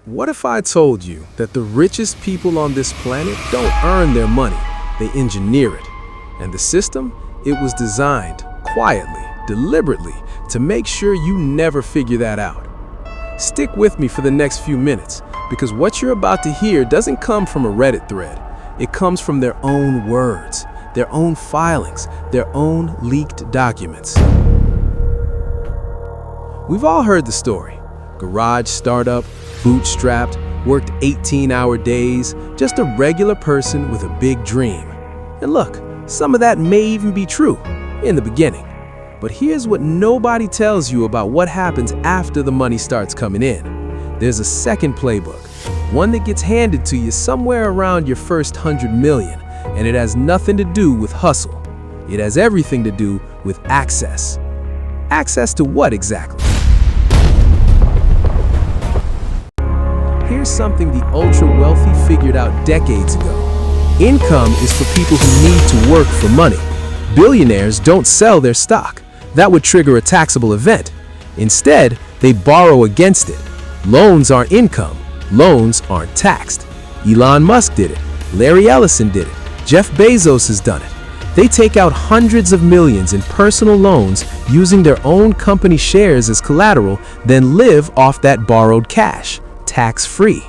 What if I told you that the richest people on this planet don't earn their money, they engineer it? And the system? It was designed quietly, deliberately, to make sure you never figure that out. Stick with me for the next few minutes, because what you're about to hear doesn't come from a Reddit thread. It comes from their own words, their own filings, their own leaked documents. We've all heard the story. Garage startup, bootstrapped, worked 18-hour days, just a regular person with a big dream. And look, some of that may even be true in the beginning. But here's what nobody tells you about what happens after the money starts coming in. There's a second playbook, one that gets handed to you somewhere around your first 100 million, and it has nothing to do with hustle. It has everything to do with access. Access to what exactly? Here's something the ultra-wealthy figured out decades ago. Income is for people who need to work for money. Billionaires don't sell their stock. That would trigger a taxable event. Instead, they borrow against it. Loans aren't income. Loans aren't taxed. Elon Musk did it. Larry Ellison did it. Jeff Bezos has done it. They take out hundreds of millions in personal loans using their own company shares as collateral, then live off that borrowed cash, tax-free.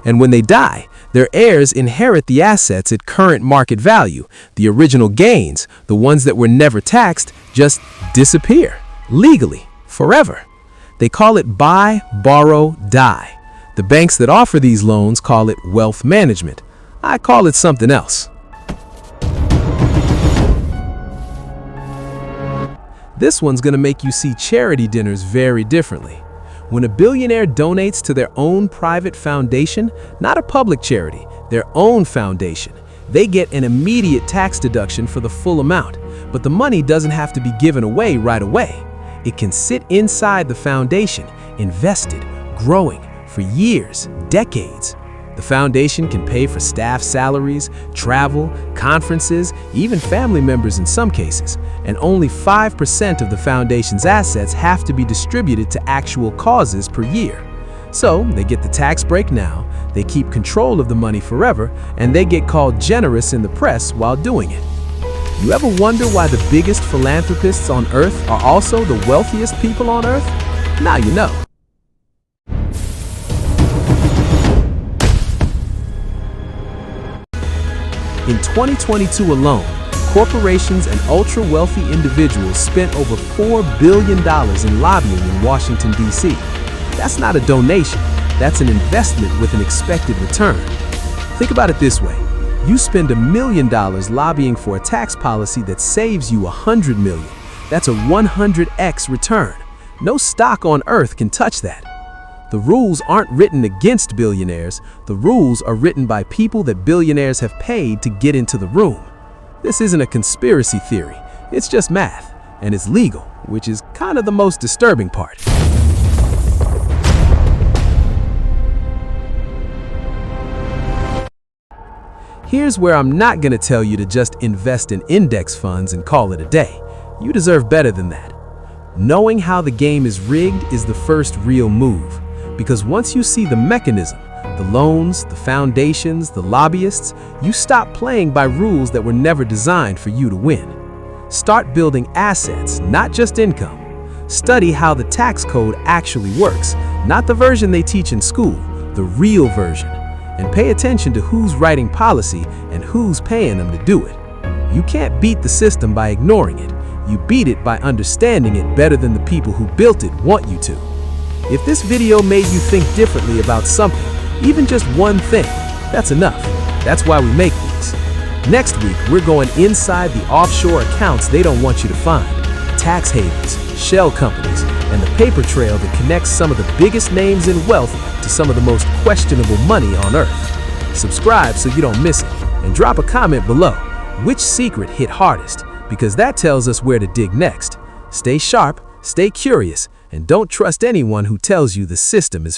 And when they die, their heirs inherit the assets at current market value. The original gains, the ones that were never taxed, just disappear, legally, forever. They call it buy, borrow, die. The banks that offer these loans call it wealth management. I call it something else. This one's gonna make you see charity dinners very differently. When a billionaire donates to their own private foundation, not a public charity, their own foundation, they get an immediate tax deduction for the full amount, but the money doesn't have to be given away right away. It can sit inside the foundation, invested, growing, for years, decades. The foundation can pay for staff salaries, travel, conferences, even family members in some cases, and only 5% of the foundation's assets have to be distributed to actual causes per year. So they get the tax break now, they keep control of the money forever, and they get called generous in the press while doing it. You ever wonder why the biggest philanthropists on Earth are also the wealthiest people on Earth? Now you know. In 2022 alone, corporations and ultra-wealthy individuals spent over $4 billion in lobbying in Washington, D.C. That's not a donation, that's an investment with an expected return. Think about it this way. You spend $1 million lobbying for a tax policy that saves you $100 million. That's a 100x return. No stock on Earth can touch that. The rules aren't written against billionaires. The rules are written by people that billionaires have paid to get into the room. This isn't a conspiracy theory. It's just math, and it's legal, which is kind of the most disturbing part. Here's where I'm not going to tell you to just invest in index funds and call it a day. You deserve better than that. Knowing how the game is rigged is the first real move. Because once you see the mechanism, the loans, the foundations, the lobbyists, you stop playing by rules that were never designed for you to win. Start building assets, not just income. Study how the tax code actually works, not the version they teach in school, the real version. And pay attention to who's writing policy and who's paying them to do it. You can't beat the system by ignoring it. You beat it by understanding it better than the people who built it want you to. If this video made you think differently about something, even just one thing, that's enough. That's why we make these. Next week, we're going inside the offshore accounts they don't want you to find, tax havens, shell companies, and the paper trail that connects some of the biggest names in wealth to some of the most questionable money on Earth. Subscribe so you don't miss it, and drop a comment below. Which secret hit hardest? Because that tells us where to dig next. Stay sharp, stay curious, and don't trust anyone who tells you the system is